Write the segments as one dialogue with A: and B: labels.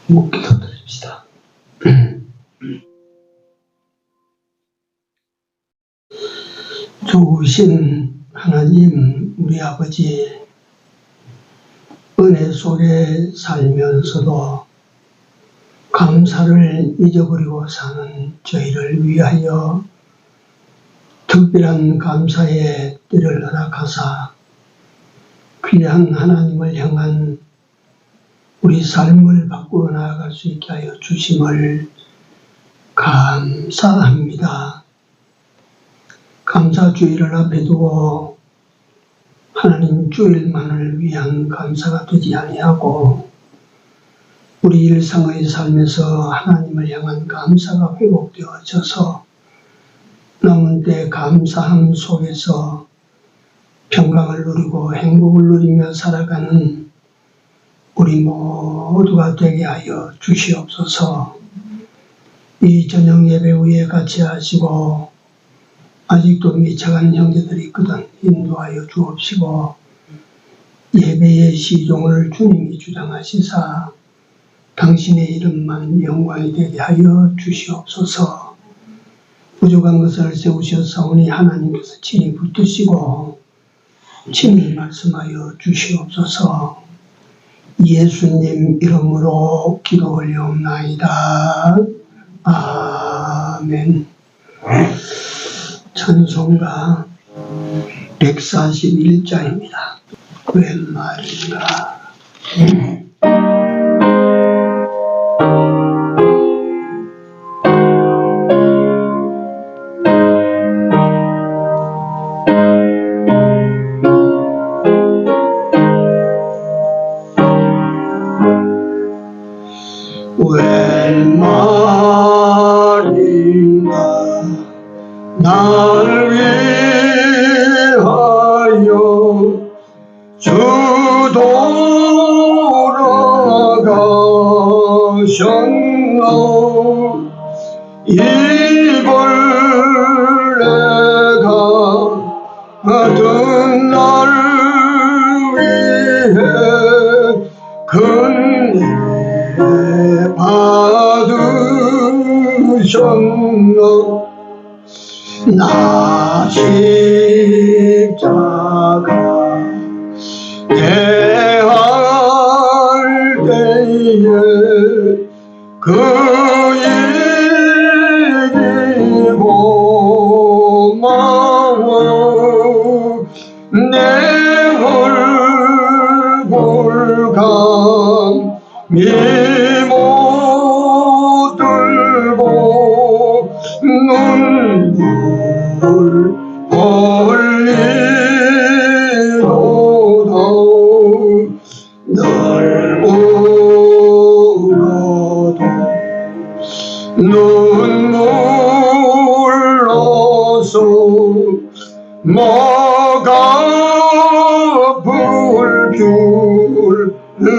A: 기도드립시다. 좋으신 하나님, 우리 아버지, 은혜 속에 살면서도 감사를 잊어버리고 사는 저희를 위하여 특별한 감사의 때를 허락하사 귀한 하나님을 향한 우리 삶을 바꾸어 나아갈 수 있게 하여 주심을 감사합니다. 감사 주일을 앞에 두고 하나님 주일만을 위한 감사가 되지 아니하고 우리 일상의 삶에서 하나님을 향한 감사가 회복되어져서 남은 때 감사함 속에서 평강을 누리고 행복을 누리며 살아가는 우리 모두가 되게 하여 주시옵소서. 이 저녁 예배 후에 같이 하시고 아직도 미쳐간 형제들이 있거든 인도하여 주옵시고 예배의 시종을 주님이 주장하시사 당신의 이름만 영광이 되게 하여 주시옵소서. 부족한 것을 세우셨사오니 하나님께서 친히 붙드시고 친히 말씀하여 주시옵소서. 예수님 이름으로 기도 올려옵나이다. 아멘. 찬송가 141자입니다. 웬 말인가. 웬 말인가 날 위하여 주 돌아가셨나. 이걸 내가 받은 나를 위해 근혜 받으셨나. 나 십자가 대할 때에 그 일이 고마워. 내 얼굴 감히 못 들고 눈물 흘리도다. 널 울어도 눈물로서 뭐가 아플 줄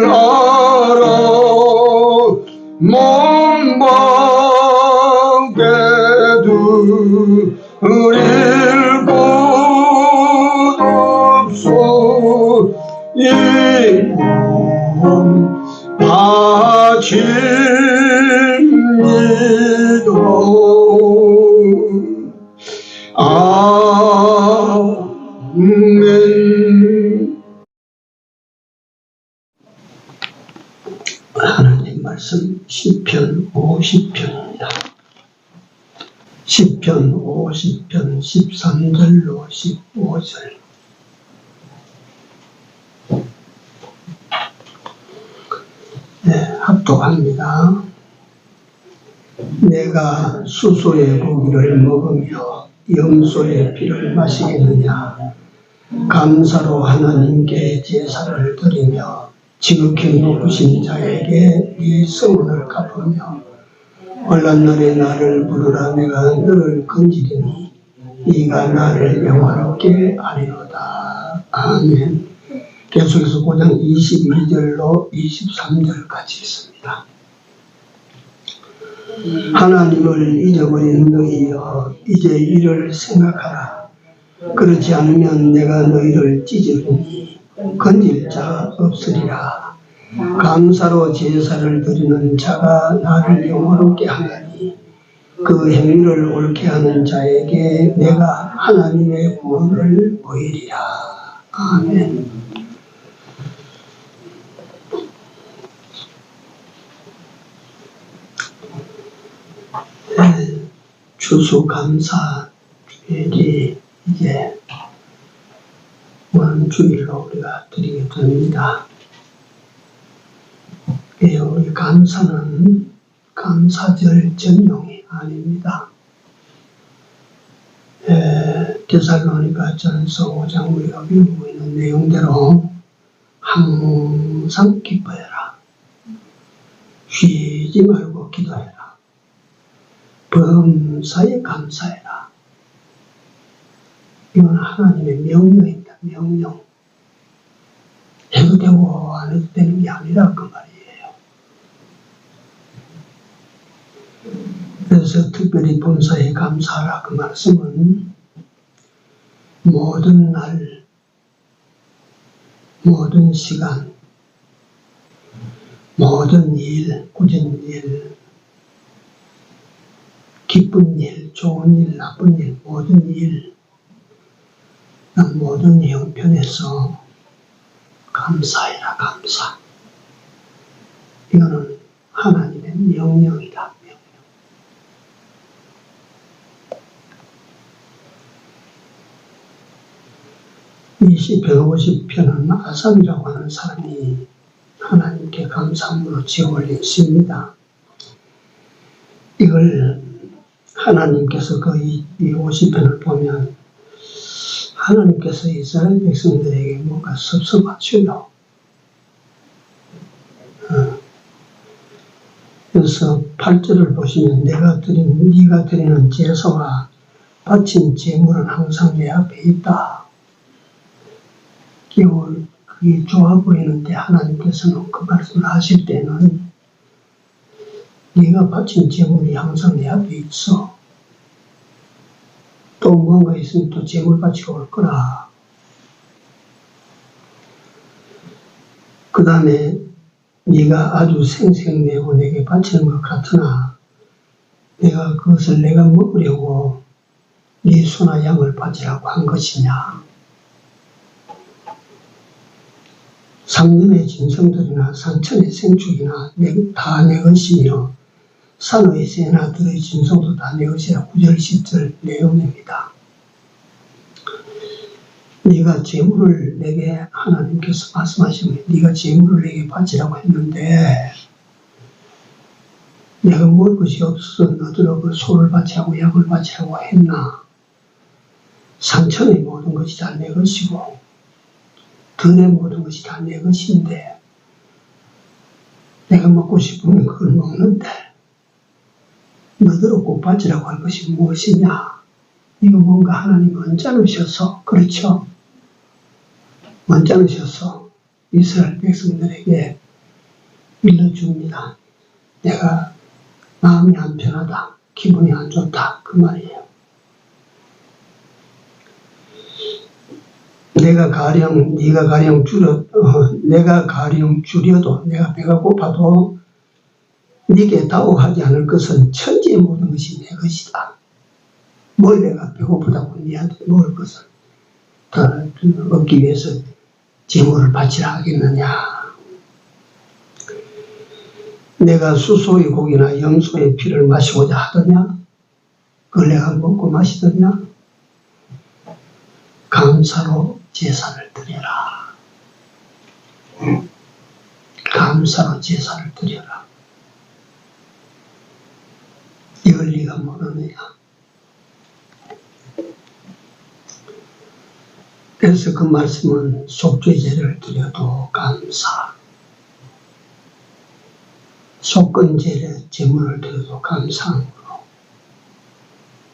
A: 알아. 몸밖에 두릴 것 없어. 이 몸 바칩니다. 아멘. 하나님 말씀 시편 50편입니다. 시편 50편 13절로 15절. 네, 합독합니다. 내가 수소의 고기를 먹으며 염소의 피를 마시겠느냐. 감사로 하나님께 제사를 드리며 지극히 높으신 자에게 네 성원을 갚으며 혼란 날에 나를 부르라. 내가 너를 건지리니 네가 나를 영화롭게 하리로다. 아멘. 계속해서 9장 22절로 23절까지 있습니다. 하나님을 잊어버린 너희여, 이제 이를 생각하라. 그렇지 않으면 내가 너희를 찢으리니 건질 자 없으리라. 감사로 제사를 드리는 자가 나를 영화롭게 하나니 그 행위를 옳게 하는 자에게 내가 하나님의 구원을 보이리라. 아멘. 추수감사주일이 이제 원주일로 우리가 드리게 됩니다. 우리 감사는 감사절 전용이 아닙니다. 데살로니가 전서 5장 우리가 배우고 있는 내용대로 항상 기뻐해라. 쉬지 말고 기도해라. 범사에 감사해라. 이건 하나님의 명령입니다. 명령. 해도 되고 안 해도 되는 게 아니라 그 말이에요. 그래서 특별히 범사에 감사하라 그 말씀은 모든 날, 모든 시간, 모든 일, 꾸준 일, 기쁜 일, 좋은 일, 나쁜 일, 모든 일, 모든 형편에서 감사해라, 감사. 이거는 하나님의 명령이다, 명령. 이 시편 50편은 아삽이라고 하는 사람이 하나님께 감사함으로 지어올린 시입니다. 이걸 하나님께서 이 50편을 보면 하나님께서 이스라엘 백성들에게 뭔가 섭섭하죠. 그래서 8절을 보시면 네가 드리는 제사와 바친 제물은 항상 내 앞에 있다. 그게 좋아 보이는데 하나님께서는 그 말씀을 하실 때는 네가 바친 제물이 항상 내 앞에 있어. 또 뭔가 있으면 또 제물 바치러 올 거라. 그 다음에 네가 아주 생색내고 내게 바치는 것 같으나 내가 그것을 내가 먹으려고 네 소나 양을 바치라고 한 것이냐. 삼년의 짐승들이나 산천의 생축이나 다 내 것이며 산의 새나 들의 짐승도 다 내 것이라 9절 10절 내용입니다. 네가 제물을 내게 하나님께서 말씀하시면 네가 제물을 내게 바치라고 했는데 내가 먹을 것이 없어서 너더러 그 소를 바치라고 양을 바치라고 했나. 산천의 모든 것이 다 내 것이고 들의 모든 것이 다 내 것인데 내가 먹고 싶으면 그걸 먹는데 너더러 꼭 바치라고 할 것이 무엇이냐. 이거 뭔가 하나님 언짢으셔서 그렇죠. 언짢으셔서 이스라엘 백성들에게 일러줍니다. 내가 마음이 안 편하다. 기분이 안 좋다. 그 말이에요. 내가 가령 줄여도 내가 배가 고파도 네게 다오하지 않을 것은 천지의 모든 것이 내 것이다. 뭘 내가 배고프다고 네한테 먹을 것을 더 얻기 위해서 제물을 바치라 하겠느냐. 내가 수소의 고기나 염소의 피를 마시고자 하더냐. 그걸 내가 먹고 마시더냐. 감사로 제사를 드려라. 감사로 제사를 드려라. 이걸 네가 모르느냐. 그래서 그 말씀은 속죄제를 드려도 감사, 속건제를 제물을 드려도 감사함으로,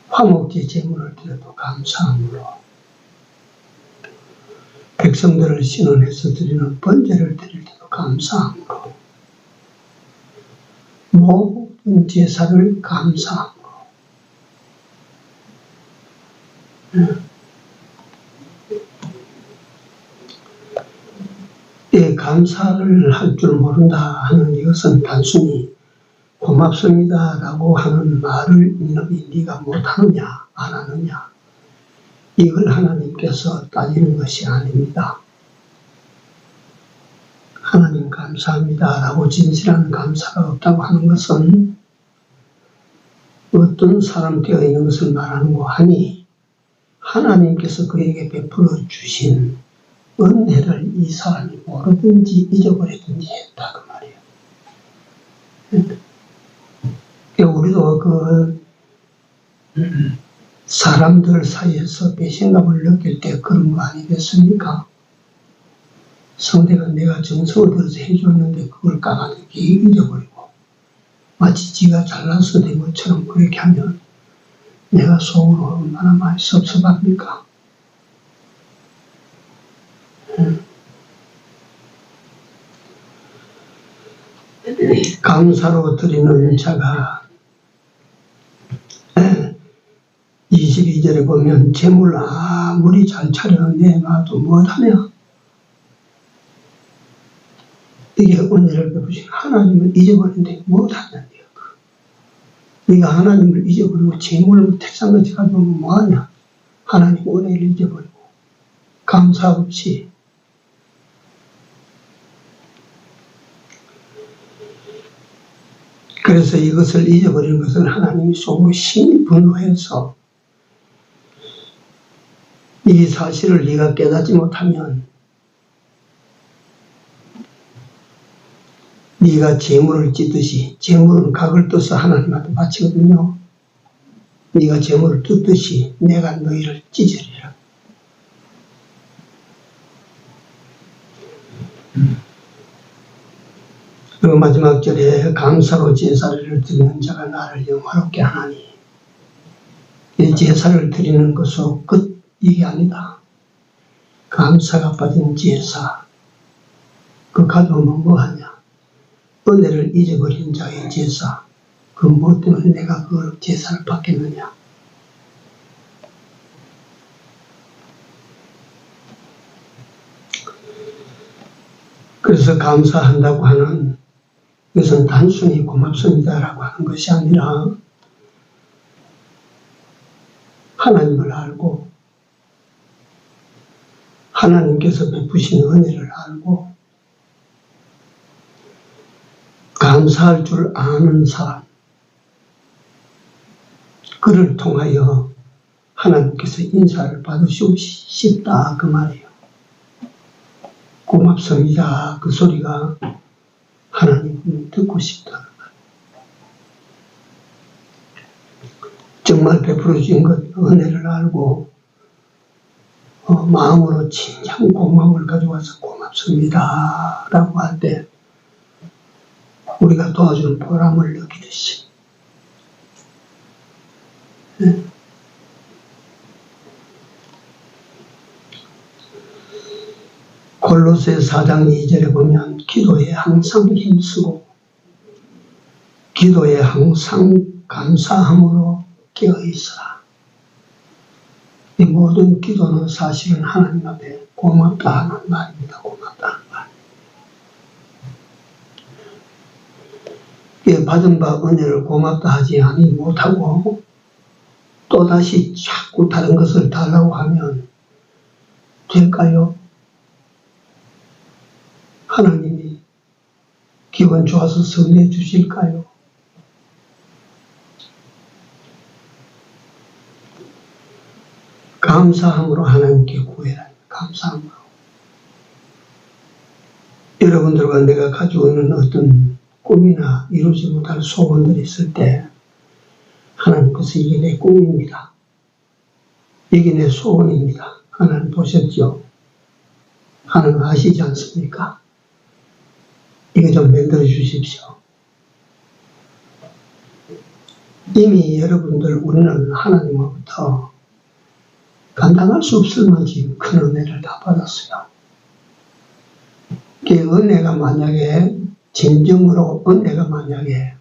A: 화목제 제물을 드려도 감사함으로, 백성들을 신원해서 드리는 번제를 드릴 때도 감사함으로, 모든 제사를 감사함으로. 감사를 할 줄 모른다 하는 이것은 단순히 고맙습니다라고 하는 말을 이놈이 네가 못하느냐 안 하느냐 이걸 하나님께서 따지는 것이 아닙니다. 하나님 감사합니다라고 진실한 감사가 없다고 하는 것은 어떤 사람 되어 있는 것을 말하는 거 하니 하나님께서 그에게 베풀어 주신 은혜를 이 사람이 모르든지 잊어버리든지 했다 그 말이에요. 우리도 사람들 사이에서 배신감을 느낄 때 그런 거 아니겠습니까? 상대가 내가 정성을 들여서 해줬는데 그걸 까마득히 잊어버리고 마치 지가 잘나서 된 것처럼 그렇게 하면 내가 속으로 얼마나 많이 섭섭합니까? 감사로 드리는 자가 22절에 보면 재물 아무리 잘 차려내놔도 못하냐? 이게 은혜를 베푸신 하나님을 잊어버린데 못하냐? 네가 하나님을 잊어버리고 재물을 태산같이 가져오면 뭐하냐? 하나님 은혜를 잊어버리고 감사 없이 그래서 이것을 잊어버린 것을 하나님이 속으로 심히 분노해서 이 사실을 네가 깨닫지 못하면 네가 재물을 찢듯이 재물은 각을 떠서 하나님한테 바치거든요. 네가 재물을 뜯듯이 내가 너희를 찢으리라. 그리고 마지막 절에 감사로 제사를 드리는 자가 나를 영화롭게 하나니 이 제사를 드리는 것은 끝 이게 아니다. 감사가 빠진 제사 그 가져오면 뭐하냐? 은혜를 잊어버린 자의 제사 그 무엇 때문에 내가 그걸 제사를 받겠느냐? 그래서 감사한다고 하는 이것은 단순히 고맙습니다라고 하는 것이 아니라 하나님을 알고 하나님께서 베푸신 은혜를 알고 감사할 줄 아는 사람 그를 통하여 하나님께서 인사를 받으시고 싶다 그 말이에요. 고맙습니다 그 소리가 하나님은 듣고 싶다. 정말 베풀어 주신 것 은혜를 알고 마음으로 진정 고마움을 가져와서 고맙습니다 라고 할 때 우리가 도와주는 보람을 느끼듯이 골로새 4장 2절에 보면 기도에 항상 힘쓰고 기도에 항상 감사함으로 깨어있으라. 이 모든 기도는 사실은 하나님 앞에 고맙다 하는 말입니다. 고맙다 하는 말. 받은 바 은혜를 고맙다 하지 아니 못하고 또다시 자꾸 다른 것을 달라고 하면 될까요? 하나님이 기분 좋아서 선해 주실까요? 감사함으로 하나님께 구해라. 감사함으로. 여러분들과 내가 가지고 있는 어떤 꿈이나 이루지 못할 소원들이 있을 때 하나님께서 이게 내 꿈입니다. 이게 내 소원입니다. 하나님 보셨죠? 하나님 아시지 않습니까? 이거 좀 만들어 주십시오. 이미 여러분들 우리는 하나님으로부터 감당할 수 없을 만큼 큰 은혜를 다 받았어요. 그 은혜가 만약에 진정으로 은혜가 만약에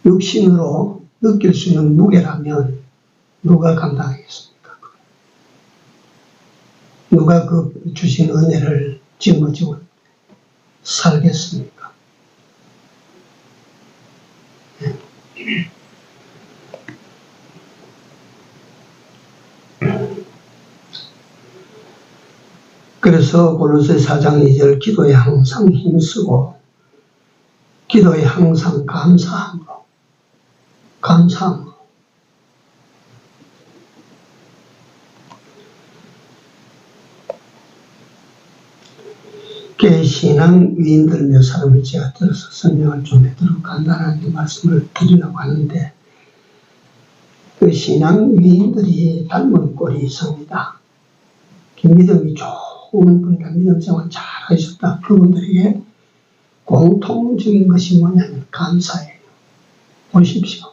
A: 육신으로 느낄 수 있는 무게라면 누가 감당하겠습니까? 누가 그 주신 은혜를 짊어지고 살겠습니까? 그래서 골로새 4장 2절 기도에 항상 힘쓰고 기도에 항상 감사함으로 신앙 위인들 몇 사람을 제가 들어서 설명을 좀 해도록 간단하게 말씀을 드리려고 하는데 그 신앙 위인들이 닮은 꼴이 있습니다. 믿음이 좋은 분이나 믿음 생활 잘 하셨다. 그분들에게 공통적인 것이 뭐냐면 감사예요. 보십시오.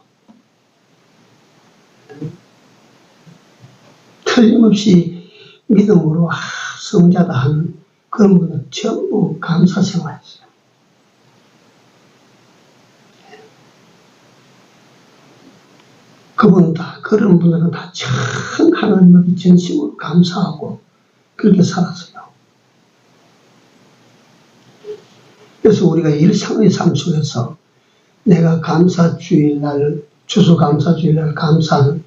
A: 틀림없이 믿음으로 성자다 하는 그런 분은 전부 감사 생활했어요. 그런 분들은 다 참 하나님께 진심으로 감사하고 그렇게 살았어요. 그래서 우리가 일상의 삶 속에서 내가 감사주일날, 추수감사주일날 감사하는,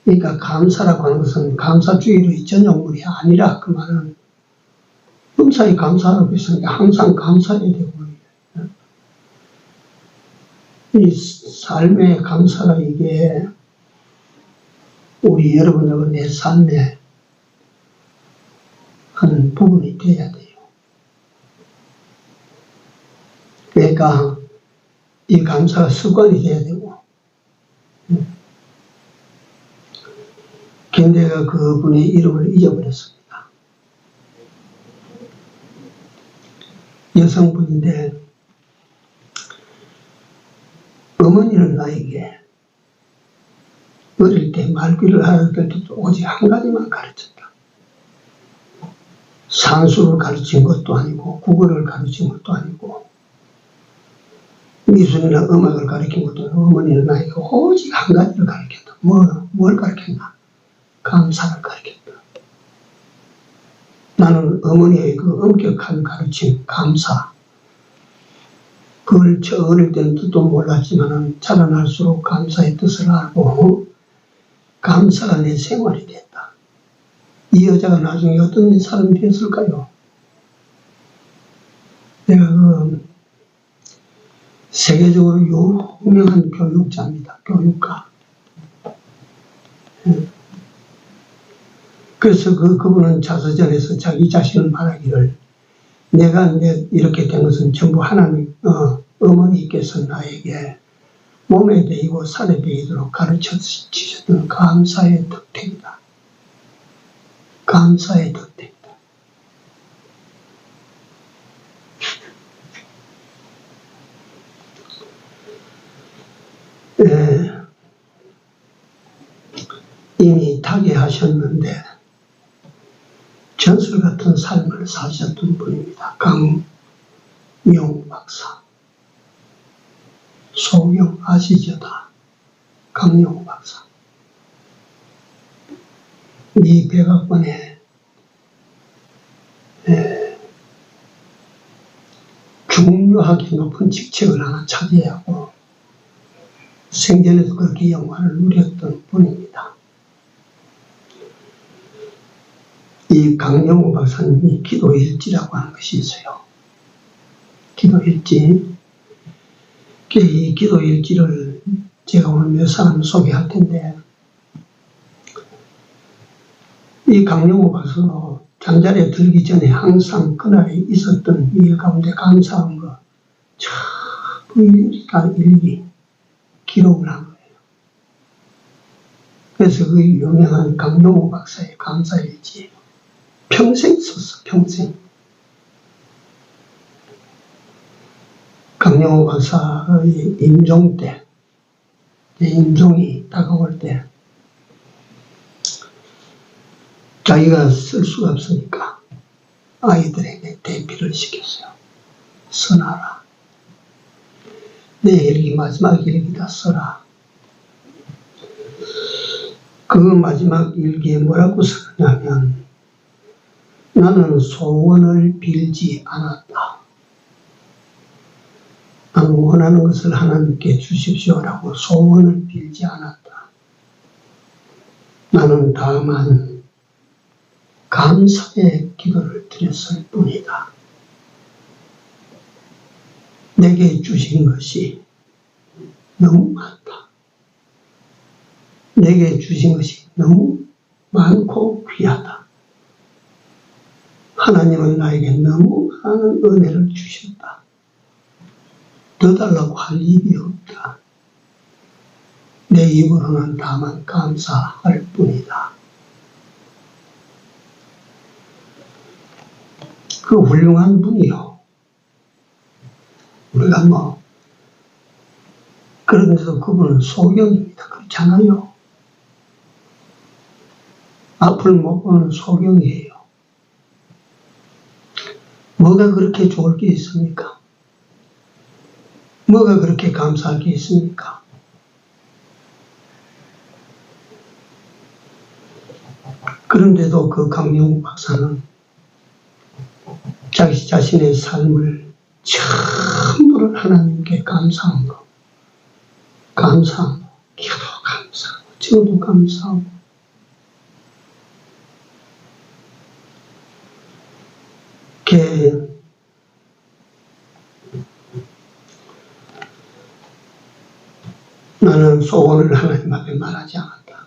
A: 그러니까 감사라고 하는 것은 감사주일의 전용물이 아니라 그 말은 범사에 감사하고 있으니까 항상 감사해야 되고, 이 삶의 감사가 이게 우리 여러분하고 내 삶의 한 부분이 돼야 돼요. 그러니까 이 감사가 습관이 돼야 되고, 근데가 그분의 이름을 잊어버렸습니다. 여성분인데 어머니는 나에게 어릴 때 말귀를 알아들 때도 오직 한 가지만 가르쳤다. 산수를 가르친 것도 아니고 국어를 가르친 것도 아니고 미술이나 음악을 가르친 것도 아니고 어머니는 나에게 오직 한 가지를 가르쳤다. 뭘 가르쳤나? 감사를 가르쳤다. 나는 어머니의 그 엄격한 가르침, 감사, 그걸 저 어릴 때는 뜻도 몰랐지만 자라날수록 감사의 뜻을 알고 감사가 내 생활이 됐다. 이 여자가 나중에 어떤 사람이 됐을까요? 내가 세계적으로 유명한 교육자입니다. 교육가. 그래서 그분은 자서전에서 자기 자신을 말하기를 내가 이렇게 된 것은 전부 하나님, 어머니께서 나에게 몸에 베이고 살에 베이도록 가르쳐 주셨던 감사의 덕택이다. 감사의 덕택이다. 이미 타계하셨는데 전설 같은 삶을 사셨던 분입니다. 강용 박사. 소경 아시죠? 다. 강용 박사. 미 백악관에 중요하게 높은 직책을 하나 차지하고 생전에도 그렇게 영화를 누렸던 분입니다. 이 강영호 박사님이 기도일지라고 하는 것이 있어요. 기도일지. 이 기도일지를 제가 오늘 몇 사람 소개할 텐데, 이 강영호 박사도 잠자리에 들기 전에 항상 그날에 있었던 일 가운데 감사한 거, 전부 일일이 기록을 한 거예요. 그래서 그 유명한 강영호 박사의 감사일지예요. 평생 썼어, 평생. 강영호 박사의 임종 때, 임종이 다가올 때, 자기가 쓸 수가 없으니까 아이들에게 대피를 시켰어요. 써놔라. 내 일기 마지막 일기다 써라. 그 마지막 일기에 뭐라고 쓰냐면 나는 소원을 빌지 않았다. 나는 원하는 것을 하나님께 주십시오라고 소원을 빌지 않았다. 나는 다만 감사의 기도를 드렸을 뿐이다. 내게 주신 것이 너무 많다. 내게 주신 것이 너무 많고 귀하다. 하나님은 나에게 너무 많은 은혜를 주셨다. 더 달라고 할 일이 없다. 내 입으로는 다만 감사할 뿐이다. 그 훌륭한 분이요. 우리가 그런데도 그분은 소경입니다. 그렇잖아요. 앞을 못 보는 소경이에요. 뭐가 그렇게 좋을 게 있습니까? 뭐가 그렇게 감사할 게 있습니까? 그런데도 그 강영욱 박사는 자기 자신의 삶을 전부를 하나님께 감사한 거, 기도 감사하고, 지금도 감사하고, 나는 소원을 하나님 앞에 말하지 않았다.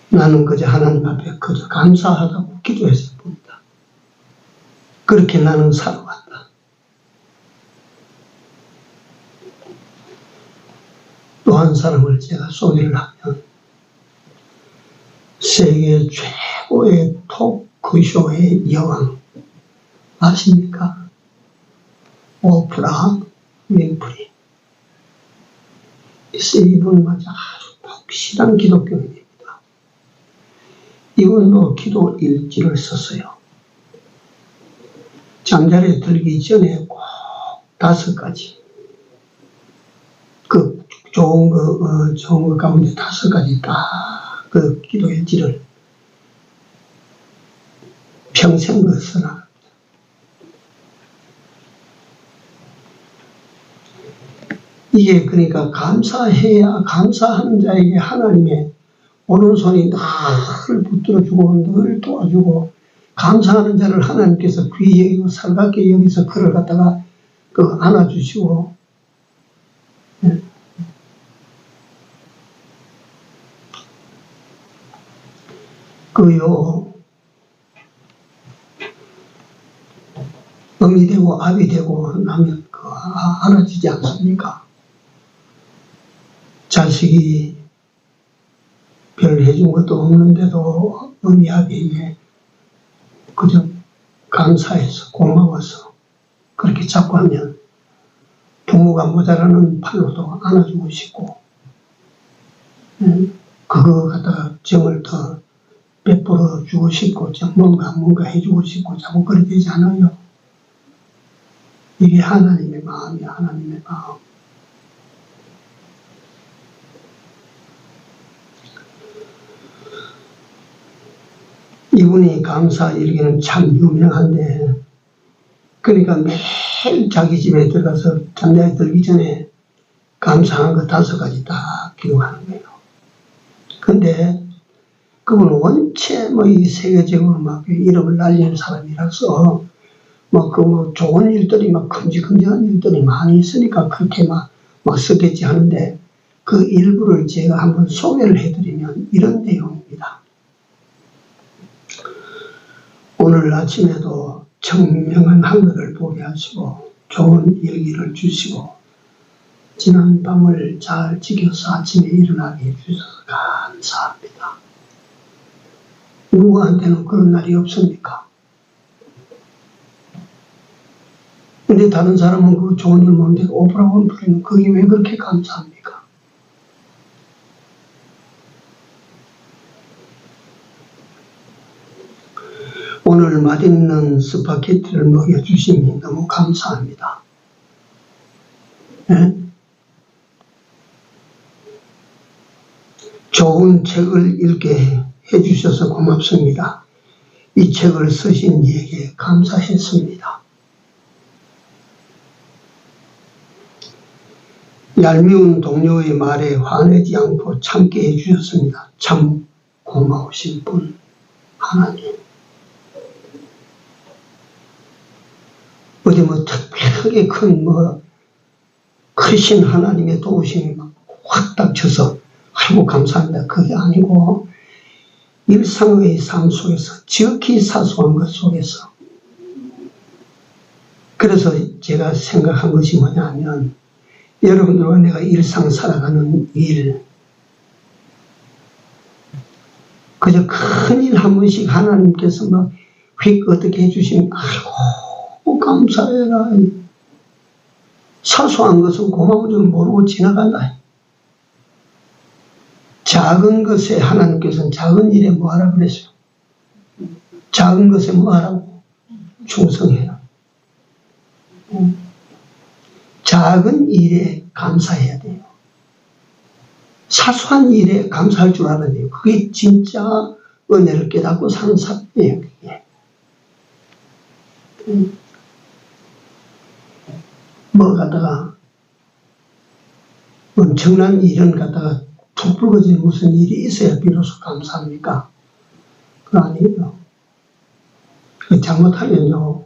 A: 나는 그저 하나님 앞에 그저 감사하다고 기도했을 뿐이다. 그렇게 나는 살아왔다. 또 한 사람을 제가 소개를 하면 세계 최고의 토크쇼의 여왕 아십니까? 오프라 윈프리. 이분은 아주 확실한 기독교인입니다. 이분도 기도 일지를 썼어요. 잠자리에 들기 전에 꼭 5가지, 좋은 거 가운데 5가지 딱 그 기도 일지를 평생 써나. 이게 그러니까 감사하는 자에게 하나님의 오른손이 늘 붙들어주고 늘 도와주고, 감사하는 자를 하나님께서 귀히 여기고 살갑게 여기서 그를 갖다가 안아주시고, 엄이 되고 압이 되고 나면 안아주지 않습니까? 자식이 별 해준 것도 없는데도 엄이 압이 그저 감사해서 고마워서 그렇게 자꾸 하면 부모가 모자라는 팔로도 안아주고 싶고, 그거 갖다가 정을 더 베풀어 주고 싶고, 뭔가 해주고 싶고, 자꾸 그렇게 되지 않아요? 이게 하나님의 마음이야, 하나님의 마음. 이분이 감사 일기는 참 유명한데, 그러니까 매일 자기 집에 들어가서 잠자리 들기 전에 감사한 거 5가지 딱 기록하는 거예요. 근데 그분은 원체 이 세계적으로 이름을 날리는 사람이라서 좋은 일들이 큼직큼직한 일들이 많이 있으니까 그렇게 썼겠지 하는데, 그 일부를 제가 한번 소개를 해드리면 이런 내용입니다. 오늘 아침에도 청명한 하늘을 보게 하시고 좋은 일기를 주시고 지난 밤을 잘 지켜서 아침에 일어나게 해주셔서 감사합니다. 누구한테는 그런 날이 없습니까? 근데 다른 사람은 그 좋은 일 모르는데 오프라 윈프리는 그게 왜 그렇게 감사합니까? 오늘 맛있는 스파게티를 먹여주시니 너무 감사합니다. 네? 좋은 책을 읽게 해주셔서 고맙습니다. 이 책을 쓰신 이에게 감사했습니다. 얄미운 동료의 말에 화내지 않고 참게 해주셨습니다. 참 고마우신 분 하나님. 어디 뭐 특별하게 크신 하나님의 도우심이 막 확 닥쳐서 아이고 감사합니다. 그게 아니고 일상의 삶 속에서 지극히 사소한 것 속에서, 그래서 제가 생각한 것이 뭐냐면 여러분들과 내가 일상 살아가는 일, 그저 큰 일 한 번씩 하나님께서 막 휙 어떻게 해주시면 아이고 감사해라. 사소한 것은 고마운 줄 모르고 지나간다. 작은 것에 하나님께서는 작은 일에 뭐하라 그랬어요? 작은 것에 뭐하라고? 충성해라. 작은 일에 감사해야 돼요. 사소한 일에 감사할 줄 알아야 돼요. 그게 진짜 은혜를 깨닫고 사는 사람이에요. 뭐 갖다가 엄청난 일은 갖다가 툭 불거진 무슨 일이 있어야 비로소 감사합니까? 그거 아니에요. 잘못하면요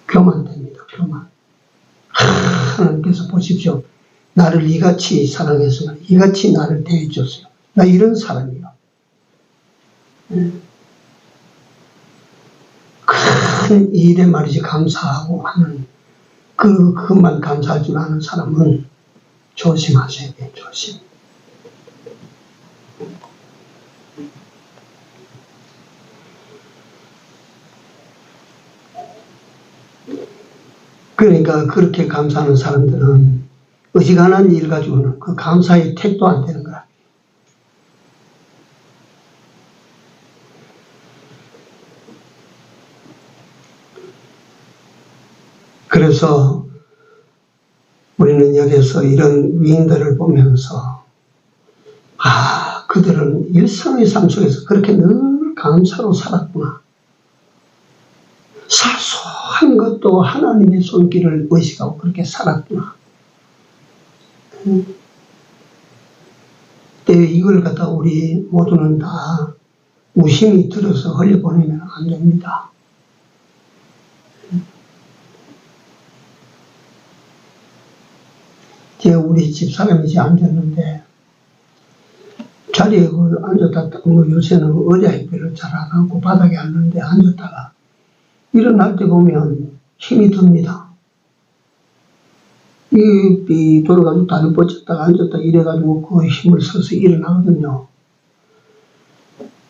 A: 교만됩니다. 교만. 하나님께서 보십시오. 나를 이같이 사랑했으면 이같이 나를 대해줬어요. 나 이런 사람이에요. 큰 일에 말이지 감사하고 하는 그것만 감사할 줄 아는 사람은 조심하셔야 돼요. 조심. 그러니까 그렇게 감사하는 사람들은 어지간한 일 가지고는 그 감사의 택도 안 되는 거야. 그래서 우리는 여기서 이런 위인들을 보면서 그들은 일상의 삶 속에서 그렇게 늘 감사로 살았구나. 사소한 것도 하나님의 손길을 의식하고 그렇게 살았구나. 이걸 갖다 우리 모두는 다 무심히 들어서 흘려보내면 안 됩니다. 제가 우리 집사람이 앉았는데 자리에 앉았다 요새는 의자에 별로 잘 안 앉고 바닥에 앉는데 앉았다가 일어날 때 보면 힘이 듭니다. 이 돌아가지고 다리 뻗쳤다가 앉았다 이래가지고 그 힘을 써서 일어나거든요.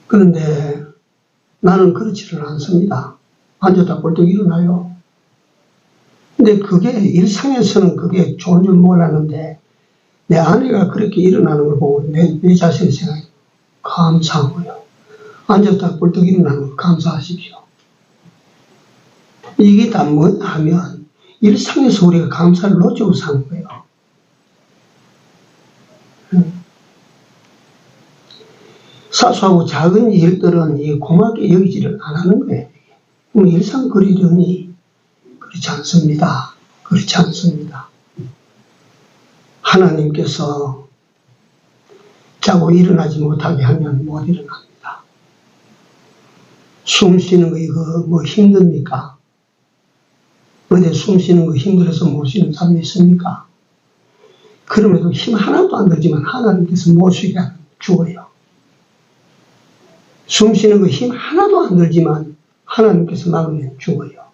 A: 그런데 나는 그렇지는 않습니다. 앉았다 벌떡 일어나요. 근데 그게 일상에서는 그게 좋은 줄 몰랐는데 내 아내가 그렇게 일어나는 걸 보고 내 자신의 생각이 감사한 거예요. 앉았다 벌떡 일어나는 걸 감사하십시오. 이게 다 뭐냐 하면 일상에서 우리가 감사를 놓치고 사는 거예요. 사소하고 작은 일들은 고맙게 여기지를 안 하는 거예요. 그럼 일상 그리려니 그렇지 않습니다. 그렇지 않습니다. 하나님께서 자고 일어나지 못하게 하면 못 일어납니다. 숨 쉬는 거 이거 뭐 힘듭니까? 어디 숨 쉬는 거 힘들어서 못 쉬는 사람이 있습니까? 그럼에도 힘 하나도 안 들지만 하나님께서 못 쉬게 주어요. 숨 쉬는 거 힘 하나도 안 들지만 하나님께서 막으면 죽어요.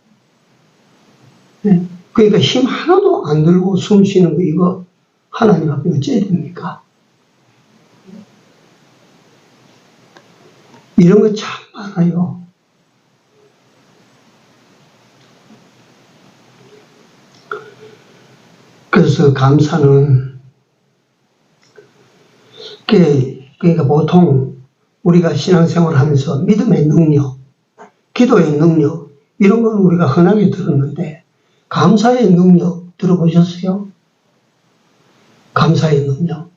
A: 네. 그러니까 힘 하나도 안 들고 숨 쉬는 거 이거 하나님 앞에 어째야 됩니까? 이런 거 참 많아요. 그래서 감사는 그러니까 보통 우리가 신앙생활을 하면서 믿음의 능력, 기도의 능력 이런 건 우리가 흔하게 들었는데 감사의 능력 들어보셨어요? 감사의 능력.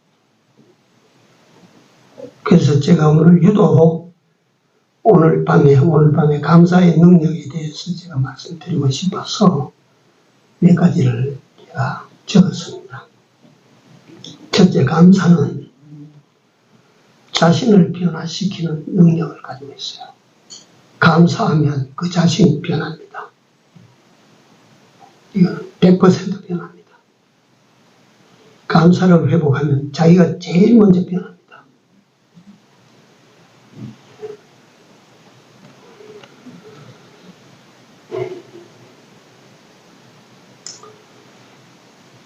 A: 그래서 제가 오늘 유독 오늘 밤에 감사의 능력에 대해서 제가 말씀드리고 싶어서 몇 가지를 제가 적었습니다. 첫째, 감사는 자신을 변화시키는 능력을 가지고 있어요. 감사하면 그 자신이 변합니다. 이건 100% 변합니다. 감사를 회복하면 자기가 제일 먼저 변합니다.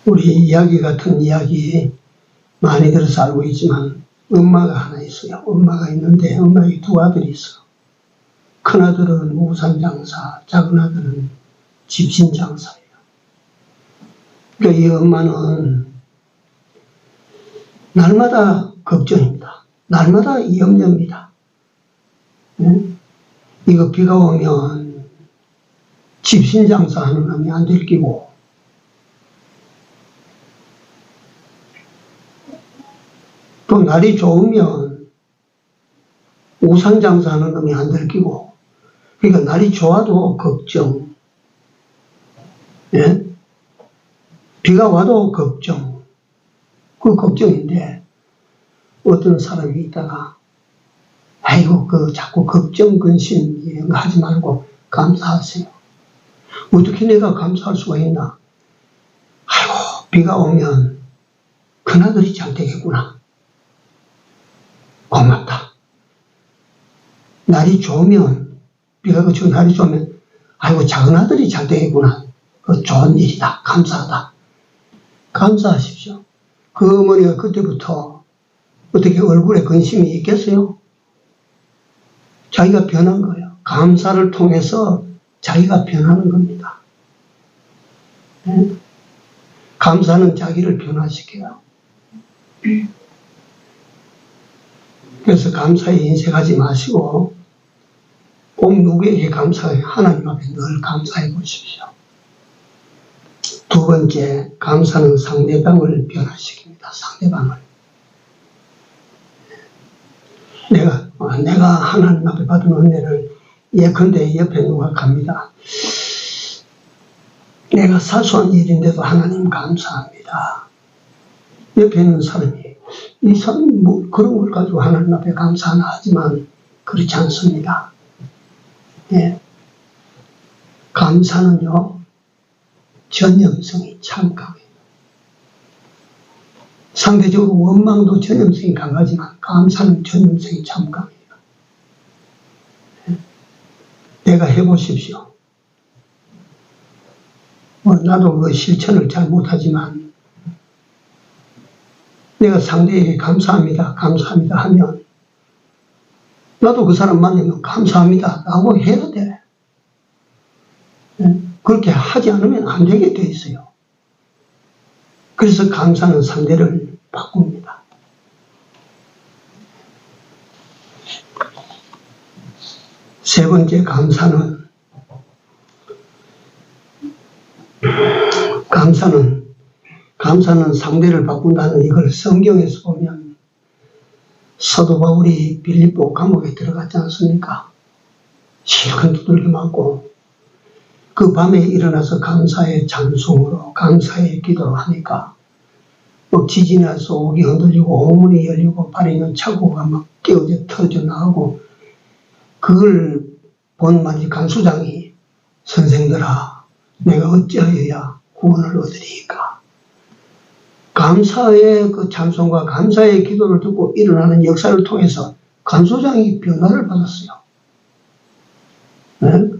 A: 우리 이야기 같은 이야기 많이 들어서 알고 있지만 엄마가 하나 있어요. 엄마가 있는데 엄마에 두 아들이 있어. 큰 아들은 우산장사, 작은 아들은 집신장사예요. 그러니까 이 엄마는 날마다 걱정입니다. 날마다 염려입니다. 이거 비가 오면 집신장사 하는 놈이 안 들키고 또 날이 좋으면 우산장사 하는 놈이 안 들키고 그러니까 날이 좋아도 걱정, 예? 비가 와도 걱정, 그 걱정인데 어떤 사람이 있다가 아이고 자꾸 걱정, 근심 이런 거 하지 말고 감사하세요. 어떻게 내가 감사할 수가 있나? 아이고 비가 오면 큰아들이 잘 되겠구나. 고맙다. 날이 좋으면 비가 그치고 날이 좋으면 아이고 작은아들이 잘 되겠구나. 그 좋은 일이다. 감사하다. 감사하십시오. 그 어머니가 그때부터 어떻게 얼굴에 근심이 있겠어요? 자기가 변한 거예요. 감사를 통해서 자기가 변하는 겁니다. 네? 감사는 자기를 변화시켜요. 그래서 감사에 인색하지 마시고 꼭 누구에게 감사해요. 하나님 앞에 늘 감사해 보십시오. 두 번째, 감사는 상대방을 변화시킵니다. 상대방을. 내가 하나님 앞에 받은 은혜를 예컨대 옆에 누가 갑니다. 내가 사소한 일인데도 하나님 감사합니다. 옆에 있는 사람이 이 사람이 뭐 그런 걸 가지고 하나님 앞에 감사하나 하지만 그렇지 않습니다. 예. 감사는요, 전염성이 참 강해요. 상대적으로 원망도 전염성이 강하지만 감사는 전염성이 참 강해요. 예. 내가 해보십시오. 나도 그 실천을 잘 못하지만 내가 상대에게 감사합니다, 감사합니다 하면 나도 그 사람 만나면 감사합니다 라고 해야 돼. 그렇게 하지 않으면 안 되게 돼 있어요. 그래서 감사는 상대를 바꿉니다. 세 번째, 감사는 상대를 바꾼다는 이걸 성경에서 보면 사도 바울이 빌립보 감옥에 들어갔지 않습니까? 실컷 두들겨 맞고 그 밤에 일어나서 감사의 찬송으로 감사의 기도를 하니까 막 지진이 나서 옥이 흔들리고 오문이 열리고 발에 있는 차고가 막 깨어져 터져 나가고 그걸 본 마지 간수장이 선생들아 내가 어찌하여야 구원을 얻으리이까. 감사의 그 찬송과 감사의 기도를 듣고 일어나는 역사를 통해서 간수장이 변화를 받았어요. 네?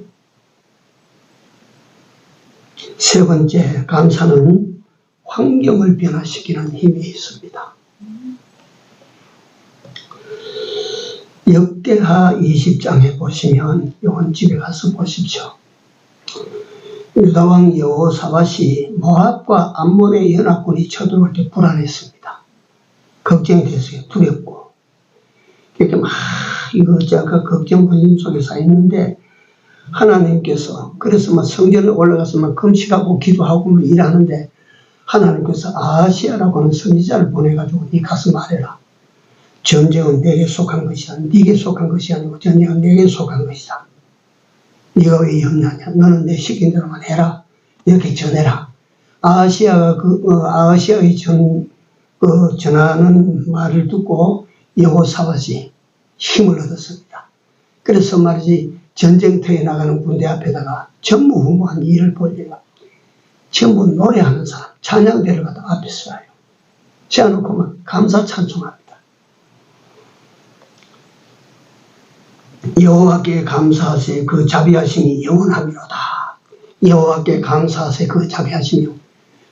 A: 세 번째, 감사는 환경을 변화시키는 힘이 있습니다. 역대하 20장에 보시면 이건 집에 가서 보십시오. 유다왕 여호사밧이 모압과 암몬의 연합군이 쳐들어올 때 불안했습니다. 걱정이 됐어요. 두렵고. 그러니까 막 이것저것 걱정 근심 속에서 있는데 하나님께서 그래서 막 성전에 올라가서 막 금식하고 기도하고 막 일하는데 하나님께서 아하시아라고 하는 선지자를 보내가지고 네 가서 말해라. 전쟁은 내게 속한 것이 아니고 네게 속한 것이 아니고 전쟁은 내게 속한 것이다. 네가 왜 염려하냐? 너는 내 시킨 대로만 해라. 이렇게 전해라. 아하시아가 아하시아의 전하는 말을 듣고 여호사밧이 힘을 얻었습니다. 그래서 말이지 전쟁터에 나가는 군대 앞에다가 전무후무한 일을 벌리가 전부 노래하는 사람, 찬양대를 갖다 앞에 서요. 세워놓고만 감사 찬송합니다. 여호와께 감사하세 그 자비하심이 영원하미로다. 여호와께 감사하세 그 자비하심이.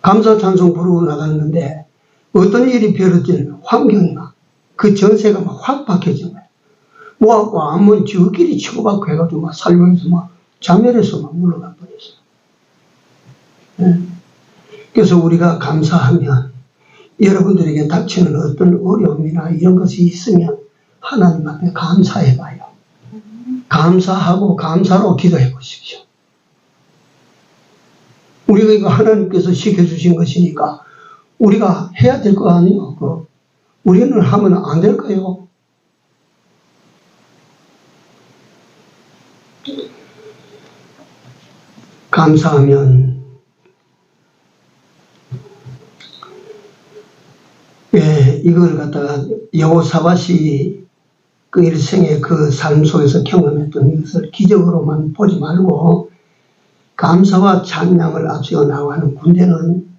A: 감사 찬송 부르고 나갔는데 어떤 일이 벌어지는 환경이 막 그 전세가 막 확 바뀌어진 거예요. 모압과 암몬 저끼리 치고받고 해가지고 막 살면서 막 자멸해서 막 물러가 버렸어요. 네. 그래서 우리가 감사하면 여러분들에게 닥치는 어떤 어려움이나 이런 것이 있으면 하나님 앞에 감사해 봐요. 감사하고 감사로 기도해 보십시오. 우리가 이거 하나님께서 시켜주신 것이니까 우리가 해야 될 거 아니에요. 우리는 하면 안 될까요? 감사하면 이걸 갖다가 여호사밧이 그 일생의 그 삶 속에서 경험했던 것을 기적으로만 보지 말고 감사와 찬양을 앞세워 나가는 군대는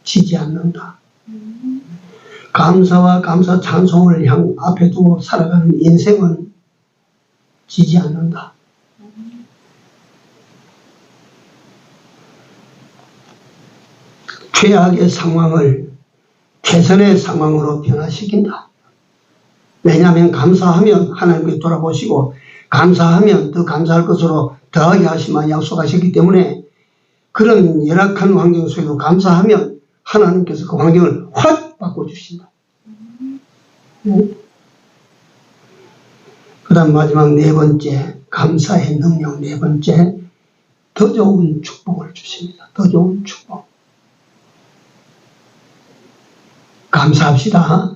A: 지지 않는다. 감사와 감사 찬송을 앞에 두고 살아가는 인생은 지지 않는다. 최악의 상황을 최선의 상황으로 변화시킨다. 왜냐하면 감사하면 하나님께 돌아보시고 감사하면 더 감사할 것으로 더하게 하시만 약속하셨기 때문에 그런 열악한 환경 속에도 감사하면 하나님께서 그 환경을 확 바꿔주신다. 그 다음 마지막 네 번째, 감사의 능력 네 번째, 더 좋은 축복을 주십니다. 더 좋은 축복. 감사합시다.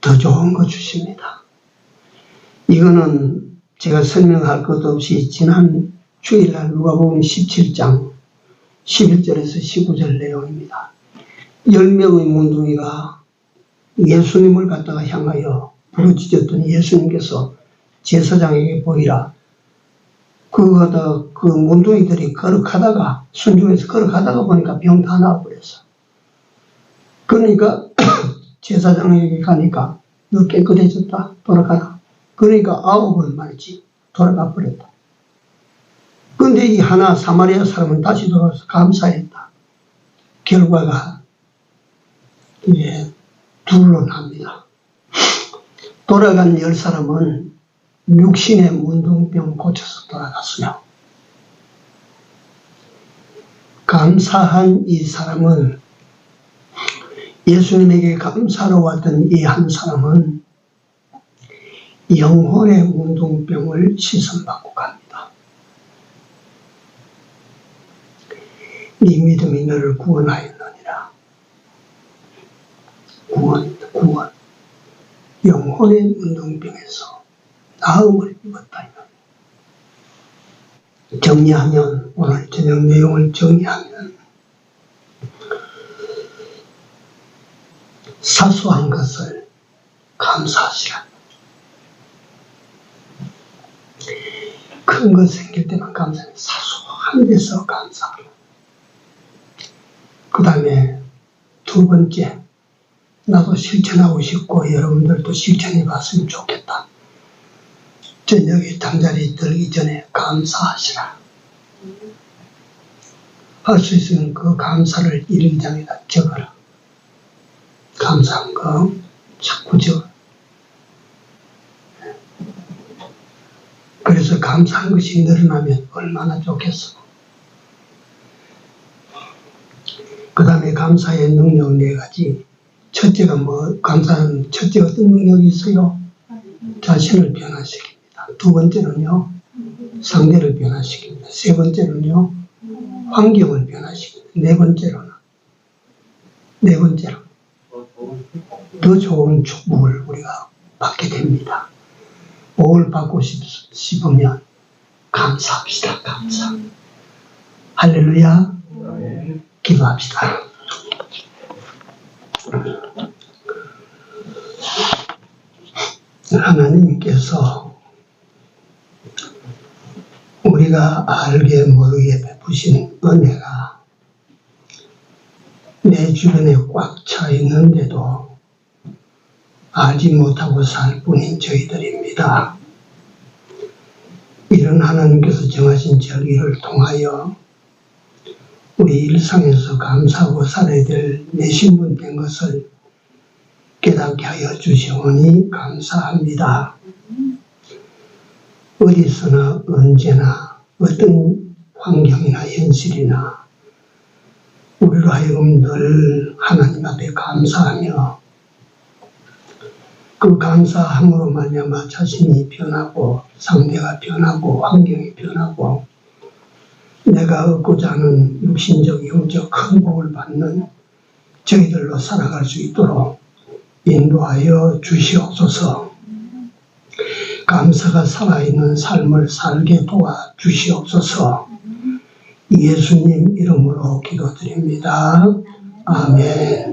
A: 더 좋은 거 주십니다. 이거는 제가 설명할 것도 없이 지난 주일날 누가복음 17장 11절에서 19절 내용입니다. 10명의 문둥이가 예수님을 갖다가 향하여 부르짖었던 예수님께서 제사장에게 보이라. 그 문둥이들이 걸어가다가 순종해서 걸어가다가 보니까 병 다 나와버렸어. 그러니까 제사장에게 가니까 너 깨끗해졌다 돌아가라. 그러니까 9번 말이지 돌아가 버렸다. 그런데 이 하나 사마리아 사람은 다시 돌아와서 감사했다. 결과가 둘로 납니다. 돌아간 10사람은 육신의 문둥병 고쳐서 돌아갔어요. 감사한 이 사람은 예수님에게 감사로 왔던 이 한 사람은 영혼의 문둥병을 시선받고 갑니다. 네 믿음이 너를 구원하였느니라. 구원. 영혼의 문둥병에서 나음을 입었다. 정리하면, 오늘 저녁 내용을 정리하면, 사소한 것을 감사하시라. 큰 것 생길 때만 감사해. 사소한 데서 감사하라. 그 다음에 두 번째, 나도 실천하고 싶고 여러분들도 실천해 봤으면 좋겠다. 저녁에 잠자리 들기 전에 감사하시라. 할 수 있으면 그 감사를 일기장에다 적어라. 감사한 거 자꾸 적어. 그래서 감사한 것이 늘어나면 얼마나 좋겠어. 그 다음에 감사의 능력 4가지. 첫째가 감사는 첫째 어떤 능력이 있어요? 자신을 변화시킵니다. 두 번째는요, 상대를 변화시킵니다. 세 번째는요, 환경을 변화시킵니다. 네 번째로 더 좋은 축복을 우리가 받게 됩니다. 복을 받고 싶으면 감사합시다. 감사. 할렐루야. 기도합시다. 하나님께서 우리가 알게 모르게 베푸신 은혜가 내 주변에 꽉 차 있는데도 알지 못하고 살 뿐인 저희들입니다. 이런 하나님께서 정하신 절기를 통하여 우리 일상에서 감사하고 살아야 될 내 신분된 것을 깨닫게 하여 주시오니 감사합니다. 어디서나 언제나 어떤 환경이나 현실이나 우리로 하여금 늘 하나님 앞에 감사하며 그 감사함으로 말미암아 자신이 변하고 상대가 변하고 환경이 변하고 내가 얻고자 하는 육신적 영적 큰 복을 받는 저희들로 살아갈 수 있도록 인도하여 주시옵소서. 감사가 살아있는 삶을 살게 도와 주시옵소서. 예수님 이름으로 기도드립니다. 아멘.